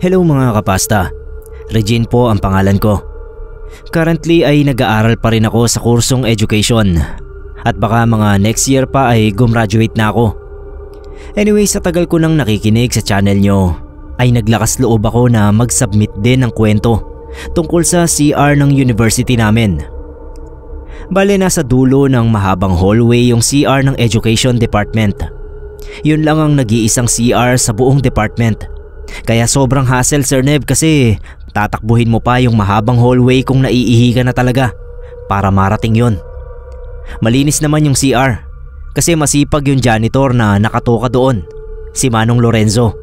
Hello mga kapasta, Regine po ang pangalan ko. Currently ay nag-aaral pa rin ako sa kursong education at baka mga next year pa ay gumraduate na ako. Anyway, sa tagal ko nang nakikinig sa channel nyo ay naglakas loob ako na mag-submit din ng kwento tungkol sa CR ng university namin. Bale, nasa dulo ng mahabang hallway yung CR ng education department. Yun lang ang nag-iisang CR sa buong department. Kaya sobrang hassle, Sir Neb, kasi tatakbuhin mo pa yung mahabang hallway kung naiihi ka na talaga para marating yun. Malinis naman yung CR kasi masipag yung janitor na nakatoka doon, si Manong Lorenzo.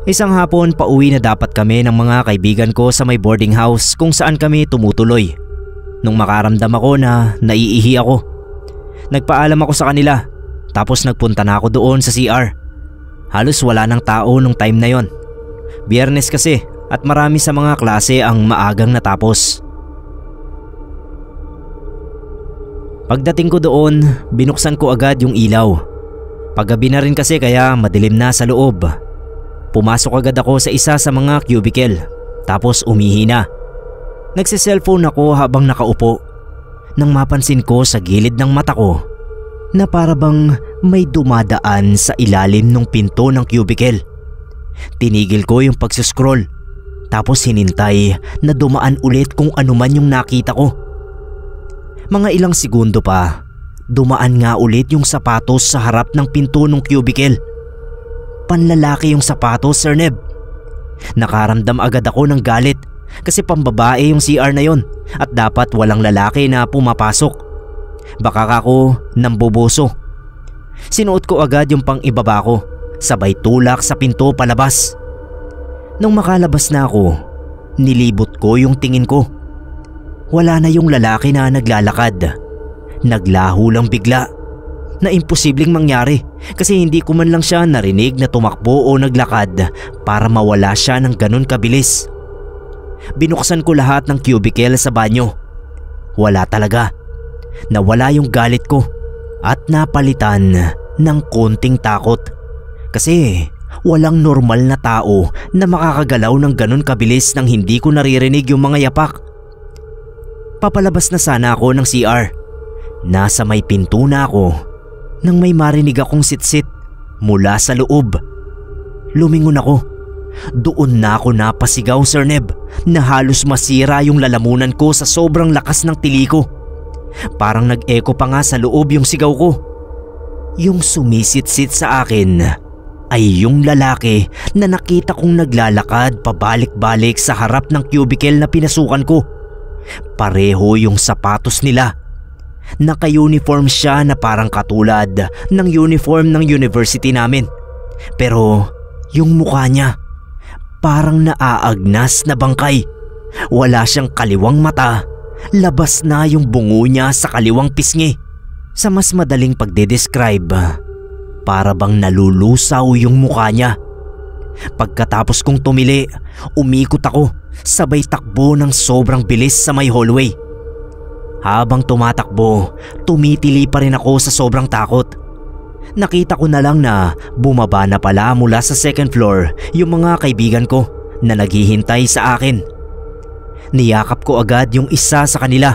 Isang hapon pauwi na dapat kami ng mga kaibigan ko sa may boarding house kung saan kami tumutuloy. Nung makaramdam ako na naiihi ako, nagpaalam ako sa kanila tapos nagpunta na ako doon sa CR. Halos wala ng tao nung time na yon. Biyernes kasi at marami sa mga klase ang maagang natapos. Pagdating ko doon, binuksan ko agad yung ilaw. Paggabi na rin kasi kaya madilim na sa loob. Pumasok agad ako sa isa sa mga cubicle tapos umihi na. Nagsiselfone ako habang nakaupo nang mapansin ko sa gilid ng mata ko na para bang may dumadaan sa ilalim ng pinto ng cubicle. Tinigil ko yung pagsuscroll tapos hinintay na dumaan ulit kung ano man yung nakita ko. Mga ilang segundo pa, dumaan nga ulit yung sapatos sa harap ng pinto ng cubicle. Panlalaki yung sapatos, Sir Neb. Nakaramdam agad ako ng galit kasi pambabae yung CR na yon at dapat walang lalaki na pumapasok. Baka ako namboboso. Sinuot ko agad yung pang-ibaba ko, sabay tulak sa pinto palabas. Nung makalabas na ako, nilibot ko yung tingin ko. Wala na yung lalaki na naglalakad. Naglaho lang bigla na imposibleng mangyari kasi hindi ko man lang siya narinig na tumakbo o naglakad para mawala siya ng ganun kabilis. Binuksan ko lahat ng cubicle sa banyo. Wala talaga. Nawala yung galit ko at napalitan ng konting takot kasi walang normal na tao na makakagalaw ng ganun kabilis nang hindi ko naririnig yung mga yapak. Papalabas na sana ako ng CR. Nasa may pinto na ako nang may marinig akong sitsit mula sa loob. Lumingon ako. Doon na ako napasigaw, Sir Neb, na halos masira yung lalamunan ko sa sobrang lakas ng tili ko. Parang nag-echo pa nga sa loob yung sigaw ko. Yung sumisitsit sa akin ay yung lalaki na nakita kong naglalakad pabalik-balik sa harap ng cubicle na pinasukan ko. Pareho yung sapatos nila. Naka-uniform siya na parang katulad ng uniform ng university namin. Pero yung mukha niya parang naaagnas na bangkay. Wala siyang kaliwang mata. Labas na yung bungo niya sa kaliwang pisngi. Sa mas madaling pagdedescribe, para bang nalulusaw yung mukha niya. Pagkatapos kong tumili, umikot ako, sabay takbo ng sobrang bilis sa may hallway. Habang tumatakbo, tumitili pa rin ako sa sobrang takot. Nakita ko na lang na bumaba na pala mula sa second floor yung mga kaibigan ko na naghihintay sa akin. Niyakap ko agad yung isa sa kanila.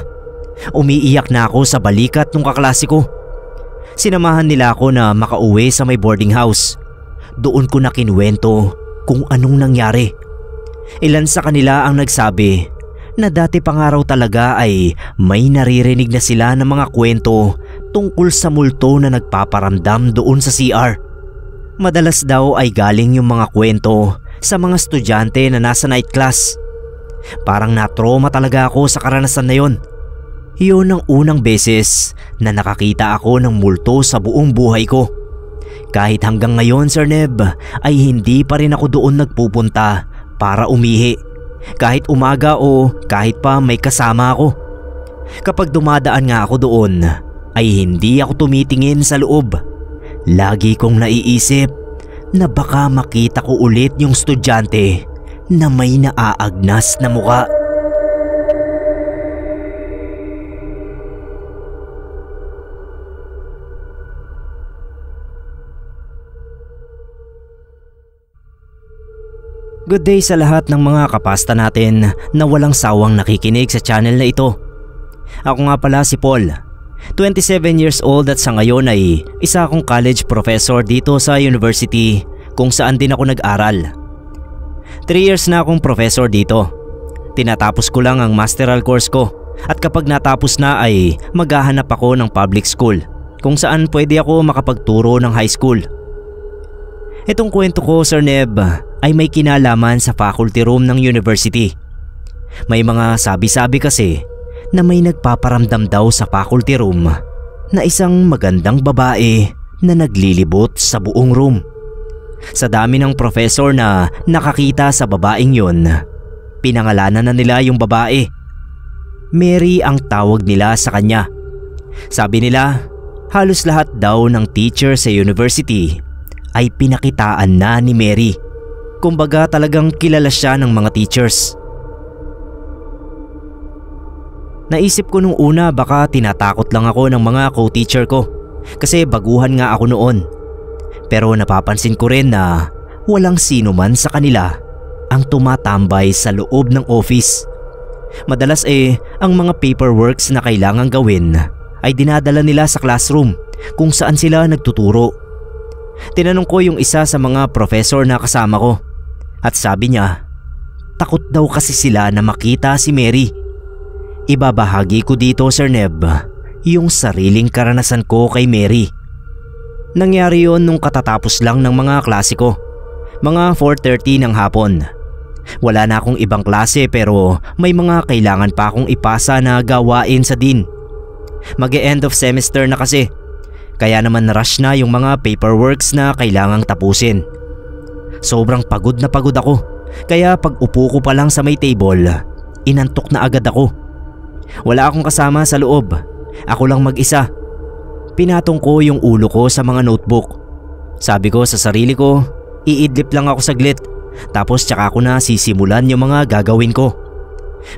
Umiiyak na ako sa balikat ng kaklase ko. Sinamahan nila ako na makauwi sa may boarding house. Doon ko na kinuwento kung anong nangyari. Ilan sa kanila ang nagsabi na dati pa nga raw talaga ay may naririnig na sila ng mga kwento tungkol sa multo na nagpaparamdam doon sa CR. Madalas daw ay galing yung mga kwento sa mga estudyante na nasa night class. Parang na-trauma talaga ako sa karanasan na yon. Yun ang unang beses na nakakita ako ng multo sa buong buhay ko. Kahit hanggang ngayon, Sir Neb, ay hindi pa rin ako doon nagpupunta para umihi. Kahit umaga o kahit pa may kasama ako. Kapag dumadaan nga ako doon, ay hindi ako tumitingin sa loob. Lagi kong naiisip na baka makita ko ulit yung estudyante na may naaagnas na mukha. Good day sa lahat ng mga kapasta natin na walang sawang nakikinig sa channel na ito. Ako nga pala si Paul, 27 years old at sa ngayon ay isa akong college professor dito sa university kung saan din ako nag-aral. 3 years na akong professor dito. Tinatapos ko lang ang masteral course ko at kapag natapos na ay maghahanap ako ng public school kung saan pwede ako makapagturo ng high school. Itong kwento ko, Sir Neb, ay may kinalaman sa faculty room ng university. May mga sabi-sabi kasi na may nagpaparamdam daw sa faculty room na isang magandang babae na naglilibot sa buong room. Sa dami ng professor na nakakita sa babaeng yun, pinangalanan na nila yung babae. Mary ang tawag nila sa kanya. Sabi nila, halos lahat daw ng teacher sa university ay pinakitaan na ni Mary. Kumbaga talagang kilala siya ng mga teachers. Naisip ko nung una baka tinatakot lang ako ng mga co-teacher ko kasi baguhan nga ako noon. Pero napapansin ko rin na walang sino man sa kanila ang tumatambay sa loob ng office. Madalas ang mga paperworks na kailangang gawin ay dinadala nila sa classroom kung saan sila nagtuturo. Tinanong ko yung isa sa mga professor na kasama ko at sabi niya, takot daw kasi sila na makita si Mary. Ibabahagi ko dito, Sir Neb, yung sariling karanasan ko kay Mary. Nangyari yon nung katatapos lang ng mga klase ko, mga 4:30 ng hapon. Wala na akong ibang klase pero may mga kailangan pa akong ipasa na gawain sa dean. Mag-e-end of semester na kasi. Kaya naman rush na yung mga paperworks na kailangang tapusin. Sobrang pagod na pagod ako. Kaya pag upo ko pa lang sa may table, inantok na agad ako. Wala akong kasama sa loob. Ako lang mag-isa. Pinatong ko yung ulo ko sa mga notebook. Sabi ko sa sarili ko, iidlip lang ako saglit. Tapos tsaka ko na sisimulan yung mga gagawin ko.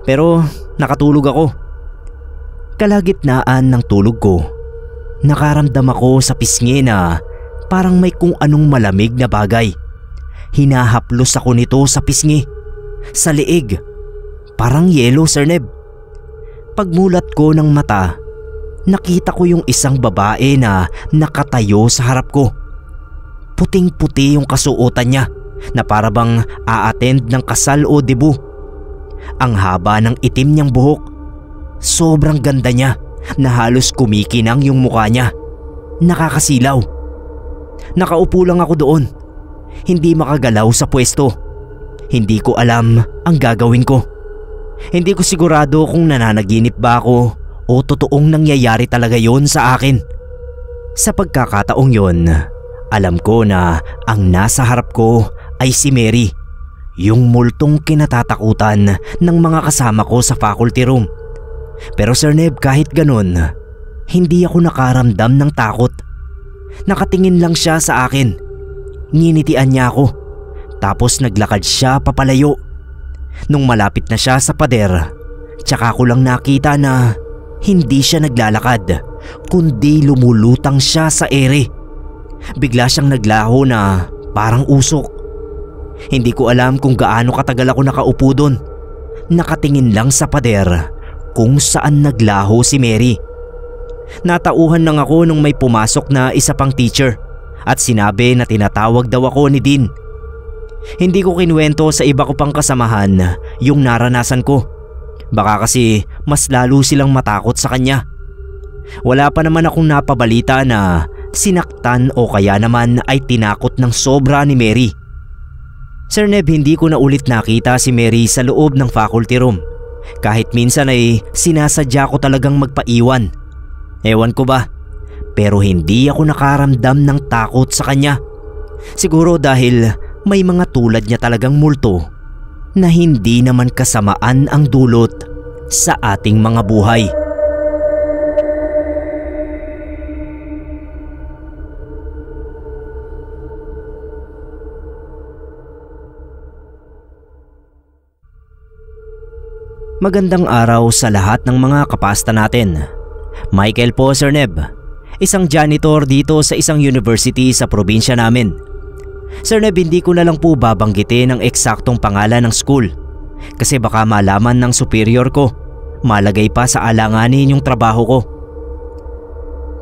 Pero nakatulog ako. Kalagitnaan ng tulog ko, nakaramdam ako sa pisngi na parang may kung anong malamig na bagay. Hinahaplos ako nito sa pisngi, sa liig. Parang yelo, Sir Neb. Pagmulat ko ng mata, nakita ko yung isang babae na nakatayo sa harap ko. Puting-puti yung kasuotan niya na para bang a-attend ng kasal o debu. Ang haba ng itim niyang buhok. Sobrang ganda niya na halos kumikinang yung mukha niya. Nakakasilaw. Nakaupo lang ako doon. Hindi makagalaw sa pwesto. Hindi ko alam ang gagawin ko. Hindi ko sigurado kung nananaginip ba ako o totoong nangyayari talaga yon sa akin. Sa pagkakataong yon, alam ko na ang nasa harap ko ay si Mary, yung multong kinatatakutan ng mga kasama ko sa faculty room. Pero Sir Neb, kahit ganun, hindi ako nakaramdam ng takot. Nakatingin lang siya sa akin. Nginitian niya ako. Tapos naglakad siya papalayo. Nung malapit na siya sa pader, tsaka ko lang nakita na hindi siya naglalakad, kundi lumulutang siya sa ere. Bigla siyang naglaho na parang usok. Hindi ko alam kung gaano katagal ako nakaupo doon. Nakatingin lang sa pader kung saan naglaho si Mary. Natauhan lang ako nung may pumasok na isa pang teacher at sinabi na tinatawag daw ako ni Dean. Hindi ko kinuwento sa iba ko pang kasamahan yung naranasan ko. Baka kasi mas lalo silang matakot sa kanya. Wala pa naman akong napabalita na sinaktan o kaya naman ay tinakot ng sobra ni Mary. Sir Neb, hindi ko na ulit nakita si Mary sa loob ng faculty room. Kahit minsan ay sinasadya ko talagang magpaiwan. Ewan ko ba, pero hindi ako nakaramdam ng takot sa kanya. Siguro dahil may mga tulad niya talagang multo na hindi naman kasamaan ang dulot sa ating mga buhay. Magandang araw sa lahat ng mga kapasta natin. Michael po, Sir Neb. Isang janitor dito sa isang university sa probinsya namin. Sir Neb, hindi ko na lang po babanggitin ang eksaktong pangalan ng school kasi baka malaman ng superior ko, malagay pa sa alanganin yung trabaho ko.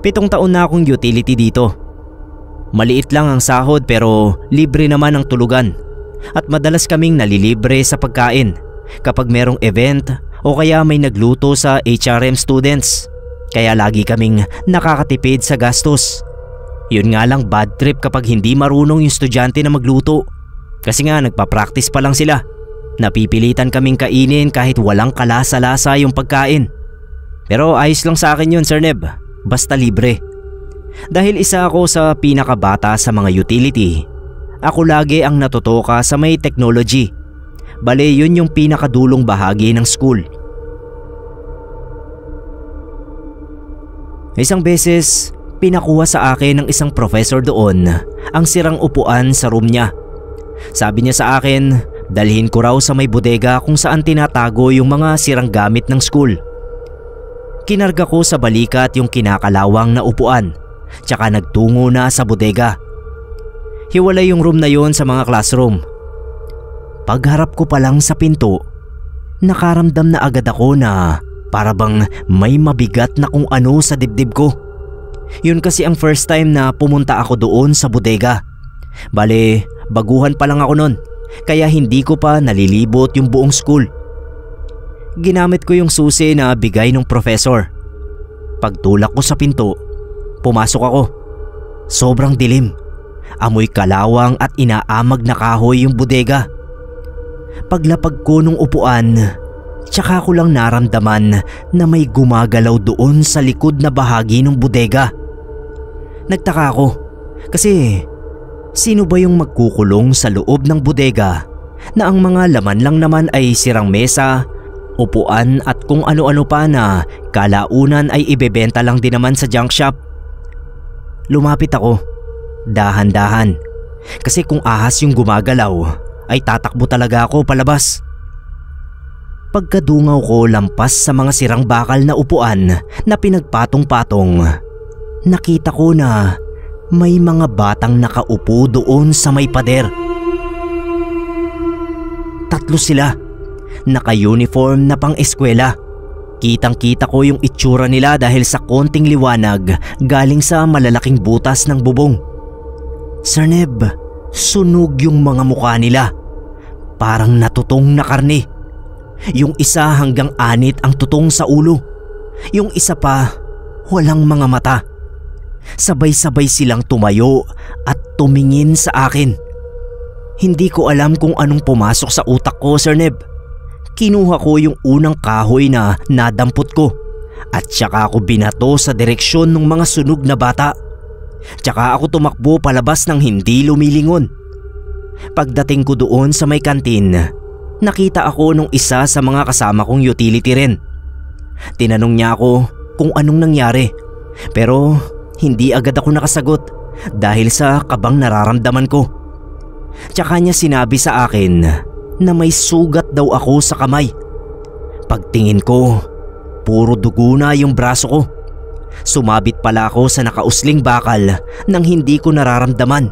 7 taon na akong utility dito. Maliit lang ang sahod pero libre naman ang tulugan at madalas kaming nalilibre sa pagkain kapag merong event o kaya may nagluto sa HRM students. Kaya lagi kaming nakakatipid sa gastos. Yun nga lang, bad trip kapag hindi marunong yung estudyante na magluto. Kasi nga nagpa-practice pa lang sila. Napipilitan kaming kainin kahit walang kalasa-lasa yung pagkain. Pero ayos lang sa akin yun, Sir Neb. Basta libre. Dahil isa ako sa pinakabata sa mga utility, ako lagi ang natutoka sa may technology. Bale, yun yung pinakadulong bahagi ng school. Isang beses, pinakuha sa akin ng isang professor doon ang sirang upuan sa room niya. Sabi niya sa akin, dalhin ko raw sa may bodega kung saan tinatago yung mga sirang gamit ng school. Kinarga ko sa balikat yung kinakalawang na upuan, tsaka nagtungo na sa bodega. Hiwalay yung room na yon sa mga classroom. Pagharap ko pa lang sa pinto, nakaramdam na agad ako na para bang may mabigat na kung ano sa dibdib ko. Yun kasi ang first time na pumunta ako doon sa bodega. Bale, baguhan pa lang ako nun, kaya hindi ko pa nalilibot yung buong school. Ginamit ko yung susi na bigay ng professor. Pagtulak ko sa pinto, pumasok ako. Sobrang dilim. Amoy kalawang at inaamag na kahoy yung bodega. Paglapag ko nung upuan, tsaka ko lang naramdaman na may gumagalaw doon sa likod na bahagi ng bodega. Nagtaka ako kasi sino ba yung magkukulong sa loob ng bodega na ang mga laman lang naman ay sirang mesa, upuan at kung ano-ano pa na kalaunan ay ibebenta lang din naman sa junk shop. Lumapit ako, dahan-dahan, kasi kung ahas yung gumagalaw ay tatakbo talaga ako palabas. Pagkadungaw ko lampas sa mga sirang bakal na upuan na pinagpatong-patong, nakita ko na may mga batang nakaupo doon sa may pader. 3 sila, naka-uniform na pang-eskwela. Kitang-kita ko yung itsura nila dahil sa konting liwanag galing sa malalaking butas ng bubong. Sir Neb, sunog yung mga mukha nila. Parang natutong na karne. Yung isa hanggang 6 ang tutong sa ulo. Yung isa pa, walang mga mata. Sabay-sabay silang tumayo at tumingin sa akin. Hindi ko alam kung anong pumasok sa utak ko, Sir Neb. Kinuha ko yung unang kahoy na nadampot ko at tsaka ako binato sa direksyon ng mga sunog na bata. Tsaka ako tumakbo palabas ng hindi lumilingon. Pagdating ko doon sa may kantin, nakita ako nung isa sa mga kasama kong utility rin. Tinanong niya ako kung anong nangyari, pero hindi agad ako nakasagot dahil sa kabang nararamdaman ko. Tsaka niya sinabi sa akin na may sugat daw ako sa kamay. Pagtingin ko, puro dugo na yung braso ko. Sumabit pala ako sa nakausling bakal nang hindi ko nararamdaman.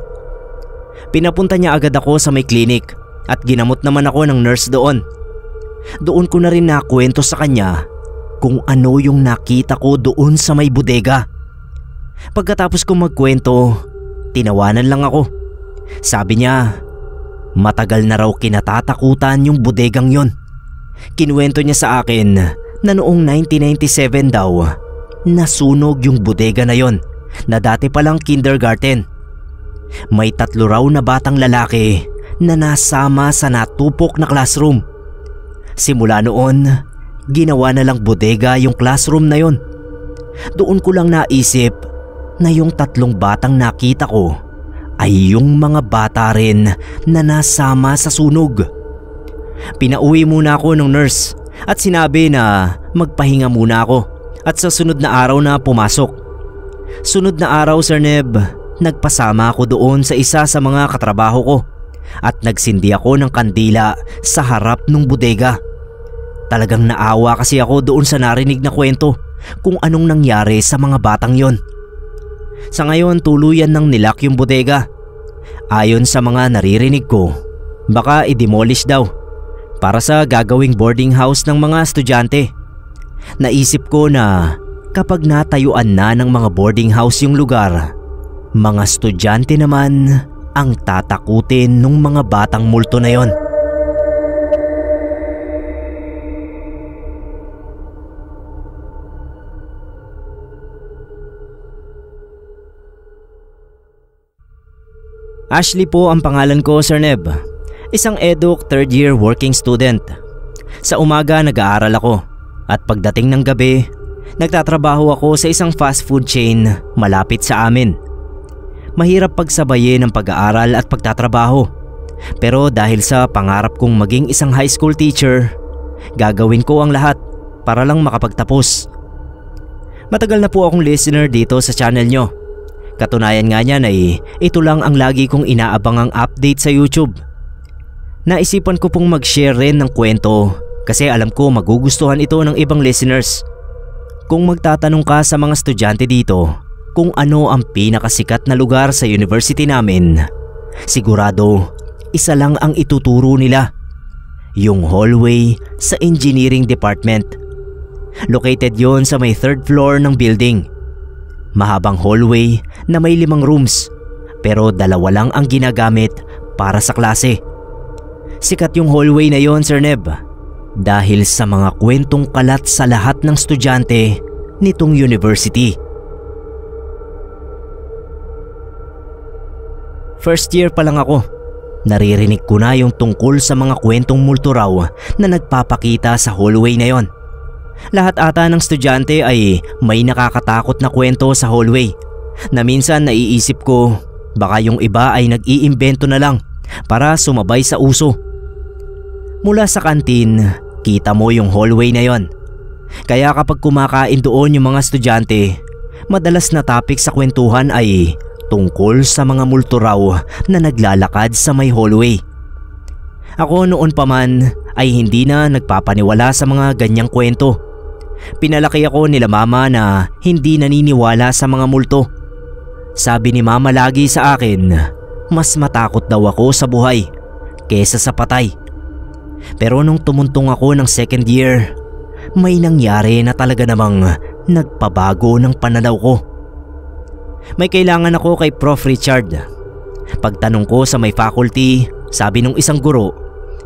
Pinapunta niya agad ako sa may clinic at ginamot naman ako ng nurse doon. Doon ko na rin nakwento sa kanya kung ano yung nakita ko doon sa may bodega. Pagkatapos kong magkwento, tinawanan lang ako. Sabi niya, matagal na raw kinatatakutan yung bodegang yon. Kinuwento niya sa akin na noong 1997 daw, nasunog yung bodega na yon na dati palang kindergarten. May 3 raw na batang lalaki na nasama sa natupok na classroom. Simula noon, ginawa na lang bodega yung classroom na yon. Doon ko lang naisip na yung 3 batang nakita ko ay yung mga bata rin na nasama sa sunog. Pinauwi muna ako ng nurse at sinabi na magpahinga muna ako at sa sunod na araw na pumasok. Sunod na araw, Sir Neb, nagpasama ako doon sa isa sa mga katrabaho ko at nagsindi ako ng kandila sa harap ng bodega. Talagang naawa kasi ako doon sa narinig na kwento kung anong nangyari sa mga batang yon. Sa ngayon, tuluyan nang nilak yung bodega. Ayon sa mga naririnig ko, baka i-demolish daw para sa gagawing boarding house ng mga estudyante. Naisip ko na kapag natayuan na ng mga boarding house yung lugar, mga estudyante naman ang tatakutin ng mga batang multo na yon. Ashley po ang pangalan ko, Sir Neb. Isang eduk 3rd year working student. Sa umaga nag-aaral ako at pagdating ng gabi, nagtatrabaho ako sa isang fast food chain malapit sa amin. Mahirap pagsabayin ang pag-aaral at pagtatrabaho. Pero dahil sa pangarap kong maging isang high school teacher, gagawin ko ang lahat para lang makapagtapos. Matagal na po akong listener dito sa channel nyo. Katunayan nga niyan ay ito lang ang lagi kong inaabangang update sa YouTube. Naisipan ko pong mag-share rin ng kwento kasi alam ko magugustuhan ito ng ibang listeners. Kung magtatanong ka sa mga estudyante dito kung ano ang pinakasikat na lugar sa university namin, sigurado isa lang ang ituturo nila, yung hallway sa engineering department. Located yon sa may 3rd floor ng building. Mahabang hallway na may 5 rooms pero 2 lang ang ginagamit para sa klase. Sikat yung hallway na yon, Sir Neb, dahil sa mga kwentong kalat sa lahat ng estudyante nitong university. First year pa lang ako, naririnig ko na yung tungkol sa mga kwentong multo raw na nagpapakita sa hallway na yon. Lahat ata ng estudyante ay may nakakatakot na kwento sa hallway na minsan naiisip ko baka yung iba ay nag-iimbento na lang para sumabay sa uso. Mula sa kantin, kita mo yung hallway na yon. Kaya kapag kumakain doon yung mga estudyante, madalas na topic sa kwentuhan ay tungkol sa mga multo raw na naglalakad sa may hallway. Ako noon pa man ay hindi na nagpapaniwala sa mga ganyang kwento. Pinalaki ako nila mama na hindi naniniwala sa mga multo. Sabi ni mama lagi sa akin, mas matakot daw ako sa buhay kesa sa patay. Pero nung tumuntong ako ng 2nd year, may nangyari na talaga namang nagpabago ng pananaw ko. May kailangan ako kay Prof. Richard. Pagtanong ko sa may faculty, sabi nung isang guro,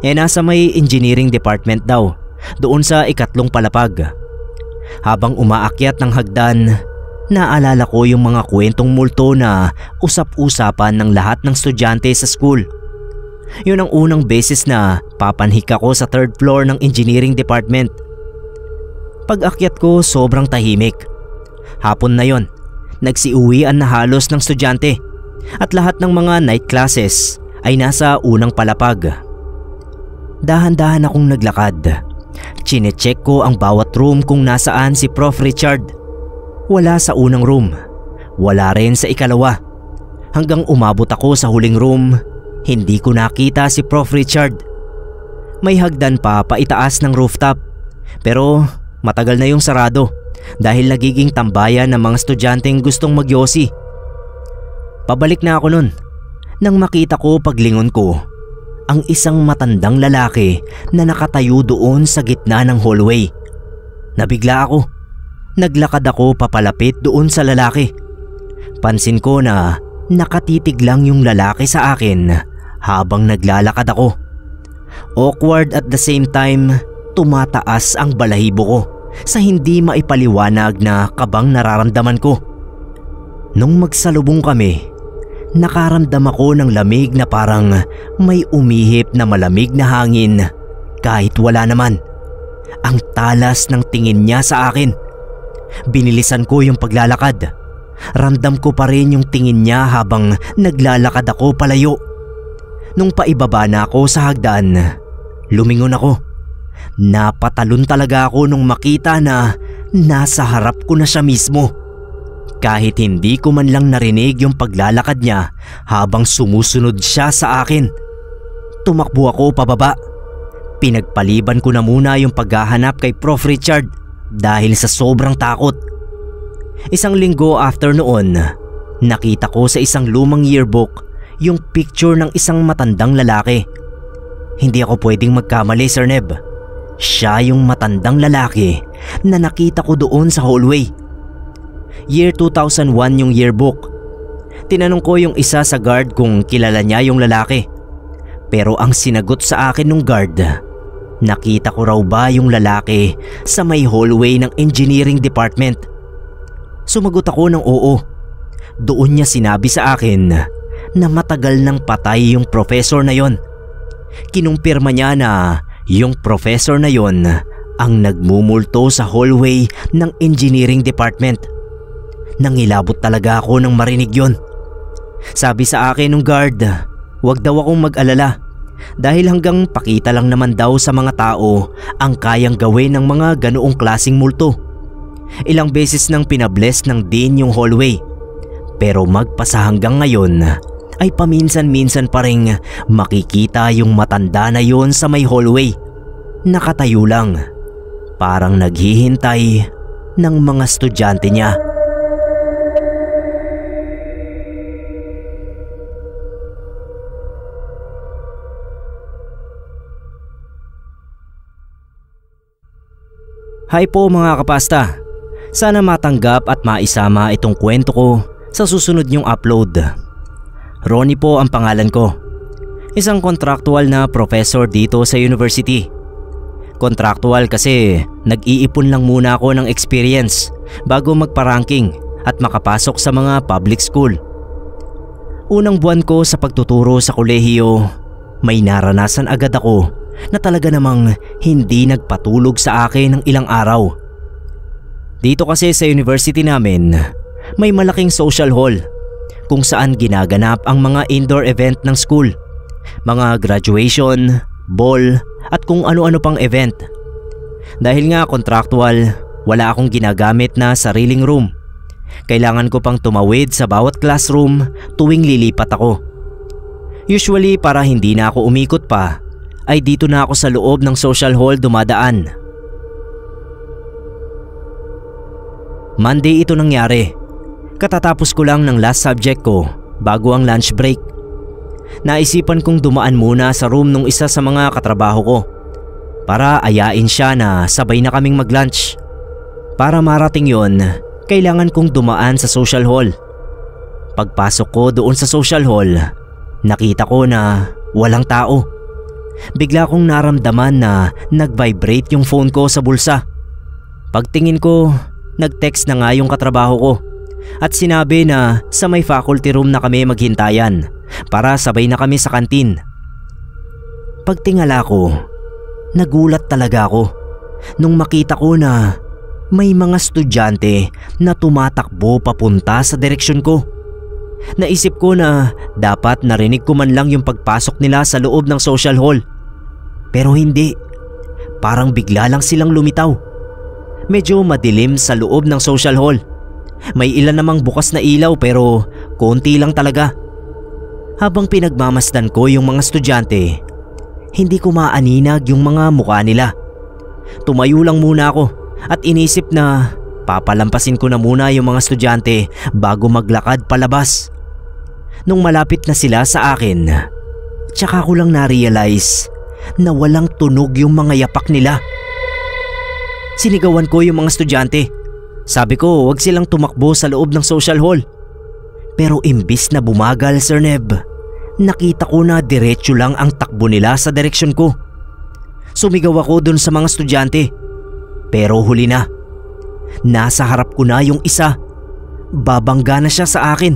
nasa may engineering department daw, doon sa 2nd palapag. Habang umaakyat ng hagdan, naalala ko yung mga kwentong multo na usap-usapan ng lahat ng estudyante sa school. Yun ang unang beses na papanhik ako sa 3rd floor ng engineering department. Pag-akyat ko, sobrang tahimik. Hapon na yon, nagsiuwian na halos ng estudyante at lahat ng mga night classes ay nasa unang palapag. Dahan-dahan akong naglakad. Chinecheck ko ang bawat room kung nasaan si Prof. Richard. Wala sa unang room, wala rin sa ikalawa. Hanggang umabot ako sa huling room, hindi ko nakita si Prof. Richard. May hagdan pa paitaas ng rooftop, pero matagal na yung sarado dahil nagiging tambayan ng mga estudyanteng gustong magyosi. Pabalik na ako nun nang makita ko paglingon ko ang isang matandang lalaki na nakatayo doon sa gitna ng hallway. Nabigla ako. Naglakad ako papalapit doon sa lalaki. Pansin ko na nakatitig lang yung lalaki sa akin habang naglalakad ako. Awkward at the same time, tumataas ang balahibo ko sa hindi maipaliwanag na kabang nararamdaman ko. Nung magsalubong kami, nakaramdam ako ng lamig na parang may umihip na malamig na hangin kahit wala naman. Ang talas ng tingin niya sa akin. Binilisan ko yung paglalakad. Ramdam ko pa rin yung tingin niya habang naglalakad ako palayo. Nung paibaba na ako sa hagdan, lumingon ako. Napatalon talaga ako nung makita na nasa harap ko na siya mismo. Kahit hindi ko man lang narinig yung paglalakad niya habang sumusunod siya sa akin. Tumakbo ako pababa. Pinagpaliban ko na muna yung paghahanap kay Prof. Richard dahil sa sobrang takot. Isang linggo after noon, nakita ko sa isang lumang yearbook yung picture ng isang matandang lalaki. Hindi ako pwedeng magkamali, Sir Neb. Siya yung matandang lalaki na nakita ko doon sa hallway. Year 2001 yung yearbook. Tinanong ko yung isa sa guard kung kilala niya yung lalaki. Pero ang sinagot sa akin ng guard, nakita ko raw ba yung lalaki sa may hallway ng engineering department. Sumagot ako ng oo. Doon niya sinabi sa akin na matagal nang patay yung professor na yon. Kinumpirma niya na yung professor na yon ang nagmumulto sa hallway ng engineering department. Nangilabot talaga ako nang marinig yon. Sabi sa akin ng guard, wag daw akong mag-alala dahil hanggang pakita lang naman daw sa mga tao ang kayang gawin ng mga ganoong klaseng multo. Ilang beses nang pinabless ng dean yung hallway, pero magpasa hanggang ngayon ay paminsan-minsan pa ring makikita yung matanda na yon sa may hallway. Nakatayo lang, parang naghihintay ng mga estudyante niya. Hi po mga kapasta. Sana matanggap at maisama itong kwento ko sa susunod niyong upload. Ronnie po ang pangalan ko. Isang contractual na professor dito sa university. Contractual kasi nag-iipon lang muna ako ng experience bago magpa-ranking at makapasok sa mga public school. Unang buwan ko sa pagtuturo sa kolehiyo, may naranasan agad ako na talaga namang hindi nagpatulog sa akin ng ilang araw. Dito kasi sa university namin, may malaking social hall kung saan ginaganap ang mga indoor event ng school, mga graduation, ball at kung ano-ano pang event. Dahil nga contractual, wala akong ginagamit na sariling room. Kailangan ko pang tumawid sa bawat classroom tuwing lilipat ako. Usually para hindi na ako umikot pa, ay dito na ako sa loob ng social hall dumadaan. Monday ito nangyari. Katatapos ko lang ng last subject ko bago ang lunch break. Naisipan kong dumaan muna sa room ng isa sa mga katrabaho ko para ayain siya na sabay na kaming mag-lunch. Para marating yon, kailangan kong dumaan sa social hall. Pagpasok ko doon sa social hall, nakita ko na walang tao. Bigla kong naramdaman na nag-vibrate yung phone ko sa bulsa. Pagtingin ko, nag-text na nga yung katrabaho ko at sinabi na sa may faculty room na kami maghintayan para sabay na kami sa kantin. Pagtingala ko, nagulat talaga ako nung makita ko na may mga estudyante na tumatakbo papunta sa direksyon ko. Naisip ko na dapat narinig ko man lang yung pagpasok nila sa loob ng social hall. Pero hindi, parang bigla lang silang lumitaw. Medyo madilim sa loob ng social hall. May ilan namang bukas na ilaw pero konti lang talaga. Habang pinagmamasdan ko yung mga estudyante, hindi ko maaninag yung mga mukha nila. Tumayo lang muna ako at inisip na papalampasin ko na muna yung mga estudyante bago maglakad palabas. Nung malapit na sila sa akin, tsaka ko lang na-realize na walang tunog yung mga yapak nila. Sinigawan ko yung mga estudyante. Sabi ko wag silang tumakbo sa loob ng social hall. Pero imbis na bumagal, Sir Neb, nakita ko na diretso lang ang takbo nila sa direksyon ko. Sumigaw ako dun sa mga estudyante. Pero huli na. Nasa harap ko na yung isa. Babangga na siya sa akin.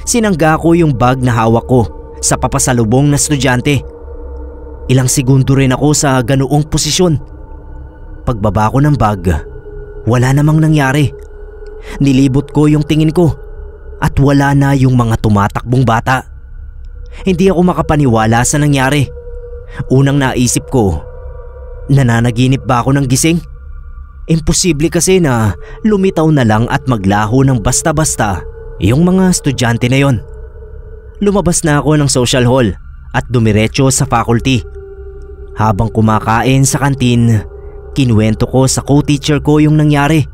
Sinangga ko yung bag na hawak ko sa papasalubong na estudyante. Ilang segundo rin ako sa ganoong posisyon. Pagbaba ko ng bag, wala namang nangyari. Nilibot ko yung tingin ko at wala na yung mga tumatakbong bata. Hindi ako makapaniwala sa nangyari. Unang naisip ko, nananaginip ba ako ng gising? Imposible kasi na lumitaw na lang at maglaho ng basta-basta yung mga estudyante na yon. Lumabas na ako ng social hall at dumiretso sa faculty. Habang kumakain sa kantin, kinuwento ko sa co-teacher ko yung nangyari.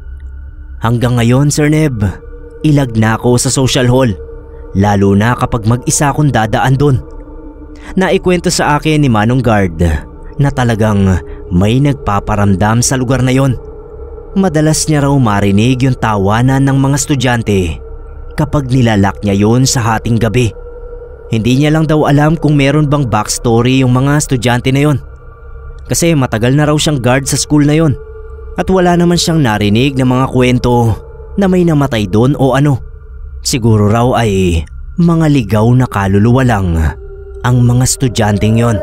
Hanggang ngayon, Sir Neb, ilag na ako sa social hall. lalo na kapag mag-isa akong dadaan doon. Naikwento sa akin ni Manong Guard na talagang may nagpaparamdam sa lugar na yon. Madalas niya raw marinig yung tawanan ng mga estudyante kapag nilalak niya yon sa hating gabi. Hindi niya lang daw alam kung meron bang backstory yung mga estudyante na yon. Kasi matagal na raw siyang guard sa school na yon at wala naman siyang narinig ng mga kwento na may namatay doon o ano. Siguro raw ay mga ligaw na kaluluwa lang ang mga estudyanteng yon.